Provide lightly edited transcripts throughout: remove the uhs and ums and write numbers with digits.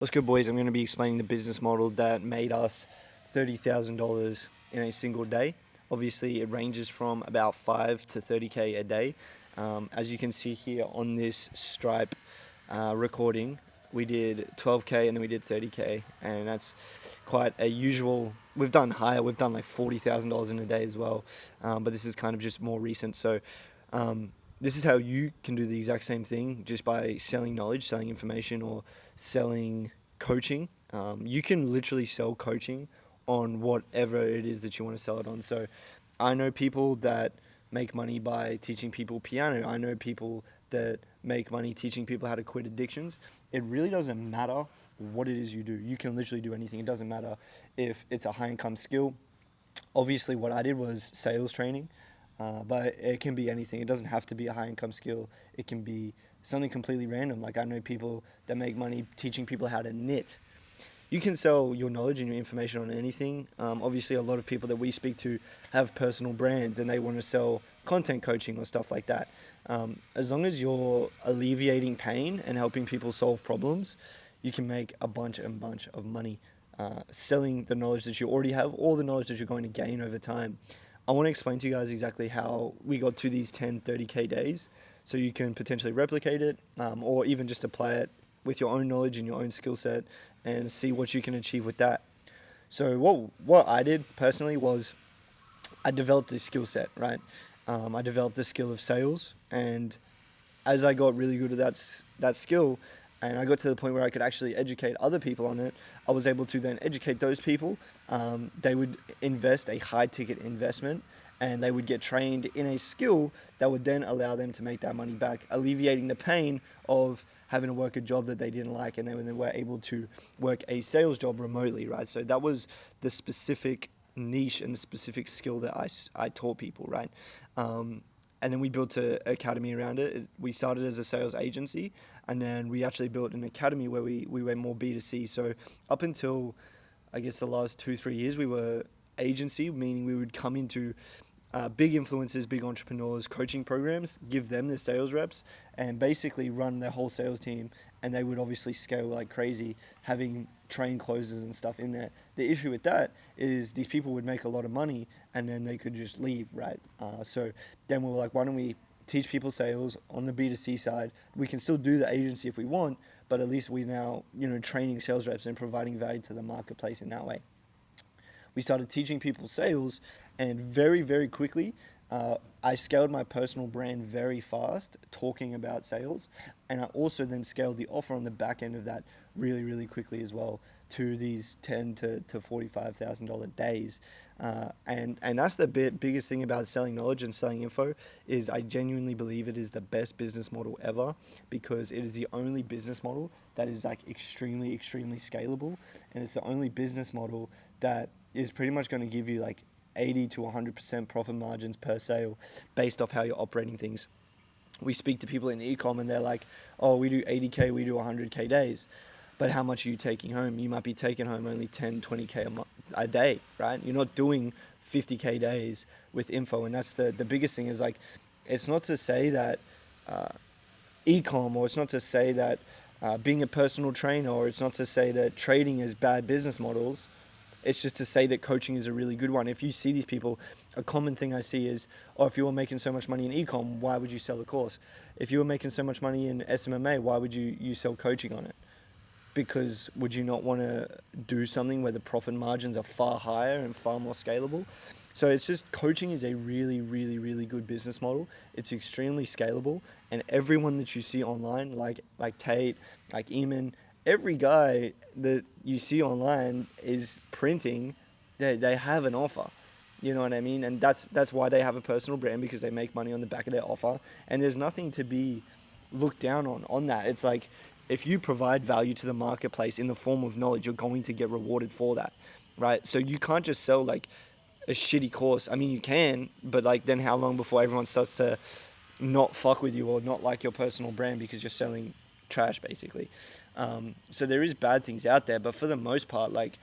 What's good, boys? I'm going to be explaining the business model that made us $30,000 in a single day. Obviously, it ranges from about 5 to 30K a day. As you can see here on this Stripe recording, we did 12K and then we did 30K, and that's quite a usual. We've done higher, we've done like $40,000 in a day as well, but this is kind of just more recent. So, this is how you can do the exact same thing just by selling knowledge, selling information, or selling coaching. You can literally sell coaching on whatever it is that you want to sell it on. So I know people that make money by teaching people piano. I know people that make money teaching people how to quit addictions. It really doesn't matter what it is you do. You can literally do anything. It doesn't matter if it's a high income skill. Obviously, what I did was sales training, but it can be anything. It doesn't have to be a high income skill. It can be something completely random. Like I know people that make money teaching people how to knit. You can sell your knowledge and your information on anything. Obviously, a lot of people that we speak to have personal brands and they want to sell content coaching or stuff like that. As long as you're alleviating pain and helping people solve problems, you can make a bunch of money selling the knowledge that you already have or the knowledge that you're going to gain over time. I want to explain to you guys exactly how we got to these 10, 30K days so you can potentially replicate it or even just apply it with your own knowledge and your own skill set and see what you can achieve with that. So what I did personally was I developed this skill set, right? I developed the skill of sales, and as I got really good at that skill, and I got to the point where I could actually educate other people on it, I was able to then educate those people. They would invest a high ticket investment, and they would get trained in a skill that would then allow them to make that money back, alleviating the pain of having to work a job that they didn't like, and then when they were able to work a sales job remotely, right? So that was the specific niche and the specific skill that I taught people, right? And then we built an academy around it. We started as a sales agency, and then we actually built an academy where we went more B2C. So up until, I guess, the last 2-3 years, we were agency, meaning we would come into big influencers, big entrepreneurs, coaching programs, give them the sales reps, and basically run their whole sales team. And they would obviously scale like crazy, having trained closers and stuff in there. The issue with that is these people would make a lot of money and then they could just leave, right? So then we were like, why don't we teach people sales on the B2C side? We can still do the agency if we want, but at least we now, training sales reps and providing value to the marketplace in that way. We started teaching people sales, and very, very quickly, I scaled my personal brand very fast, talking about sales, and I also then scaled the offer on the back end of that really, really quickly as well to these $10,000 to $45,000 days. And that's the biggest thing about selling knowledge and selling info is I genuinely believe it is the best business model ever, because it is the only business model that is like extremely, extremely scalable, and it's the only business model that is pretty much going to give you like 80 to 100% profit margins per sale based off how you're operating things. We speak to people in e-com and they're like, oh, we do 80K, we do 100K days. But how much are you taking home? You might be taking home only 10, 20K a day, right? You're not doing 50K days with info. And that's the biggest thing is like, it's not to say that e-com, or it's not to say that being a personal trainer, or it's not to say that trading is bad business models. It's just to say that coaching is a really good one. If you see these people, a common thing I see is, oh, if you were making so much money in e-com, why would you sell a course? If you were making so much money in SMMA, why would you sell coaching on it? Because would you not want to do something where the profit margins are far higher and far more scalable? So it's just, coaching is a really, really, really good business model. It's extremely scalable, and everyone that you see online, like Tate, like Eamon, every guy that you see online is printing, they have an offer. You know what I mean? And that's why they have a personal brand, because they make money on the back of their offer. And there's nothing to be looked down on that. It's like, if you provide value to the marketplace in the form of knowledge, you're going to get rewarded for that, right? So you can't just sell like a shitty course. I mean, you can, but like then how long before everyone starts to not fuck with you or not like your personal brand because you're selling trash, basically. So there is bad things out there, but for the most part, like,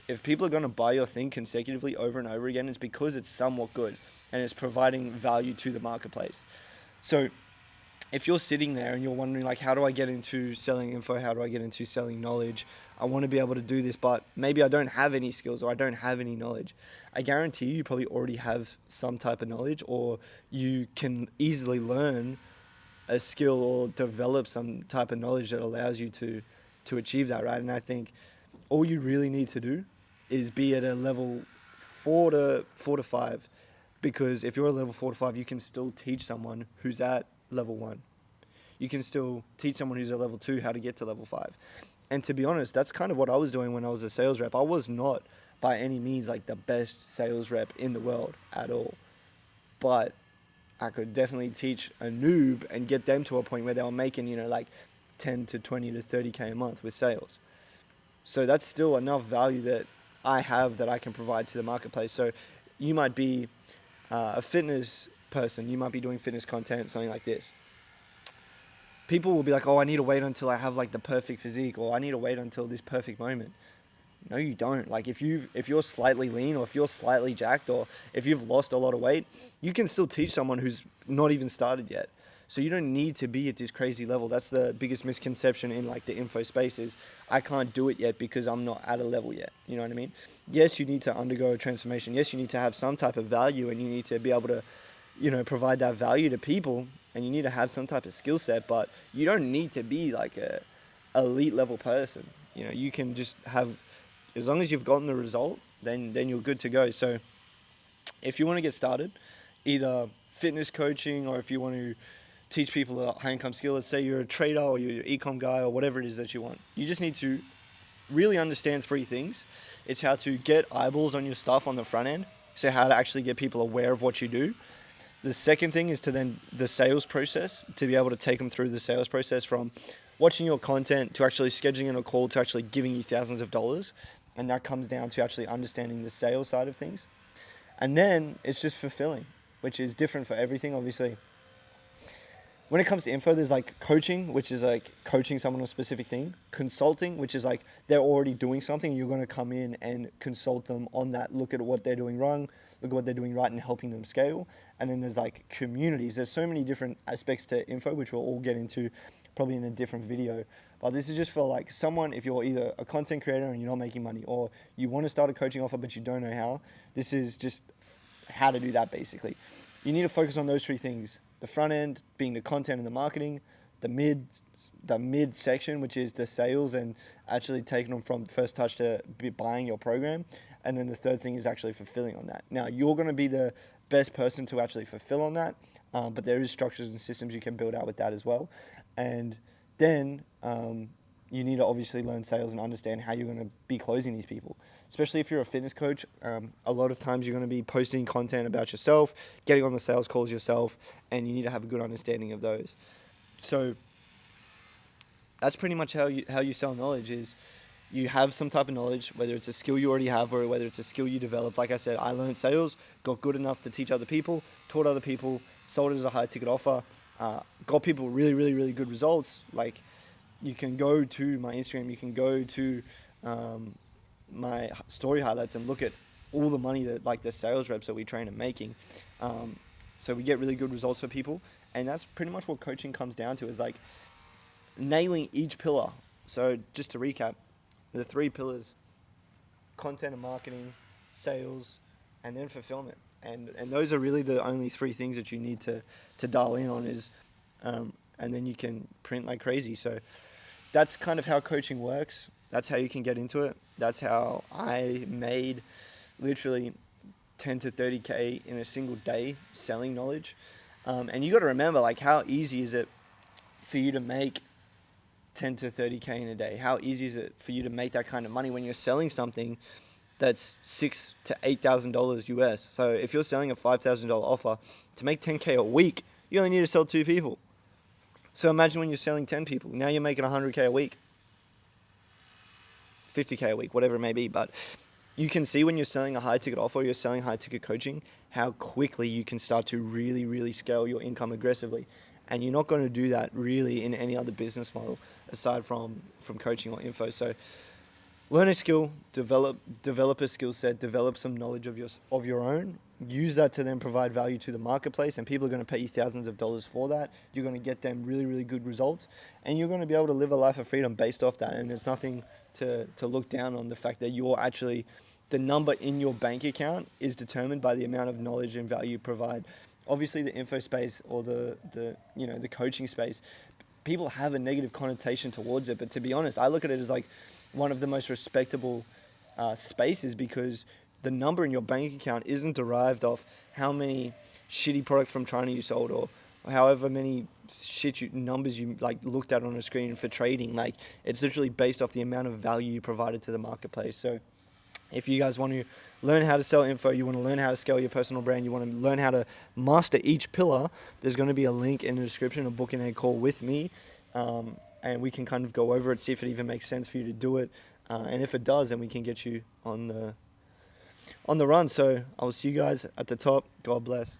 if people are going to buy your thing consecutively over and over again, it's because it's somewhat good and it's providing value to the marketplace. So if you're sitting there and you're wondering, like, how do I get into selling info? How do I get into selling knowledge? I want to be able to do this, but maybe I don't have any skills or I don't have any knowledge. I guarantee you probably already have some type of knowledge, or you can easily learn a skill or develop some type of knowledge that allows you to achieve that, right? And I think all you really need to do is be at a level 4 to 5, because if you're a level 4 to 5, you can still teach someone who's at level 1. You can still teach someone who's at level 2 how to get to level 5. And to be honest, that's kind of what I was doing when I was a sales rep. I was not by any means like the best sales rep in the world at all, but I could definitely teach a noob and get them to a point where they were making, like 10 to 20 to 30K a month with sales. So that's still enough value that I have that I can provide to the marketplace. So you might be a fitness person, you might be doing fitness content, something like this. People will be like, oh, I need to wait until I have like the perfect physique, or I need to wait until this perfect moment. No, you don't. Like if you're slightly lean, or if you're slightly jacked, or if you've lost a lot of weight, you can still teach someone who's not even started yet. So you don't need to be at this crazy level. That's the biggest misconception in like the info space is I can't do it yet because I'm not at a level yet. You know what I mean? Yes, you need to undergo a transformation. Yes, you need to have some type of value, and you need to be able to, provide that value to people, and you need to have some type of skill set, but you don't need to be like a elite level person. You can just have, as long as you've gotten the result, then you're good to go. So if you want to get started, either fitness coaching, or if you want to teach people a high income skill, let's say you're a trader or you're an e-com guy or whatever it is that you want, you just need to really understand 3 things. It's how to get eyeballs on your stuff on the front end, so how to actually get people aware of what you do. The second thing is to then the sales process, to be able to take them through the sales process from watching your content to actually scheduling in a call to actually giving you thousands of dollars. And that comes down to actually understanding the sales side of things. And then it's just fulfilling, which is different for everything, obviously. When it comes to info, there's like coaching, which is like coaching someone on a specific thing. Consulting, which is like they're already doing something. You're going to come in and consult them on that, look at what they're doing wrong, look at what they're doing right, and helping them scale. And then there's like communities. There's so many different aspects to info, which we'll all get into probably in a different video. But this is just for like someone, if you're either a content creator and you're not making money, or you want to start a coaching offer but you don't know how, this is just how to do that basically. You need to focus on those 3 things. The front end being the content and the marketing, the mid section, which is the sales and actually taking them from first touch to buying your program. And then the third thing is actually fulfilling on that. Now, you're going to be the best person to actually fulfill on that, but there is structures and systems you can build out with that as well. And then you need to obviously learn sales and understand how you're going to be closing these people. Especially if you're a fitness coach, a lot of times you're going to be posting content about yourself, getting on the sales calls yourself, and you need to have a good understanding of those. So that's pretty much how you sell knowledge. Is you have some type of knowledge, whether it's a skill you already have or whether it's a skill you developed. Like I said, I learned sales, got good enough to teach other people, taught other people, sold it as a high ticket offer, got people really, really, really good results. Like, you can go to my Instagram, you can go to my story highlights and look at all the money that like the sales reps that we train are making. So we get really good results for people, and that's pretty much what coaching comes down to, is like nailing each pillar. So just to recap, the 3 pillars: content and marketing, sales, and then fulfillment. And those are really the only 3 things that you need to dial in on, is and then you can print like crazy. So that's kind of how coaching works. That's how you can get into it. That's how I made literally 10 to 30K in a single day selling knowledge. And you got to remember, like, how easy is it for you to make 10 to 30K in a day? How easy is it for you to make that kind of money when you're selling something that's $6,000 to $8,000 US? So if you're selling a $5,000 offer, to make 10K a week, you only need to sell 2 people. So imagine when you're selling 10 people, now you're making 100K a week, 50K a week, whatever it may be. But you can see when you're selling a high ticket offer, you're selling high ticket coaching, how quickly you can start to really, really scale your income aggressively. And you're not going to do that really in any other business model aside from coaching or info. So learn a skill, develop a skill set, develop some knowledge of your own. Use that to then provide value to the marketplace, and people are going to pay you thousands of dollars for that. You're going to get them really, really good results, and you're going to be able to live a life of freedom based off that. And it's nothing to look down on the fact that you're actually, the number in your bank account is determined by the amount of knowledge and value you provide. Obviously, the info space or the coaching space, people have a negative connotation towards it. But to be honest, I look at it as like one of the most respectable spaces, because the number in your bank account isn't derived off how many shitty products from China you sold, or however many numbers you like looked at on a screen for trading. Like, it's literally based off the amount of value you provided to the marketplace. So if you guys want to learn how to sell info, you want to learn how to scale your personal brand, you want to learn how to master each pillar, there's going to be a link in the description of booking a call with me, and we can kind of go over it, see if it even makes sense for you to do it, and if it does, then we can get you on the run. So I will see you guys at the top. God bless.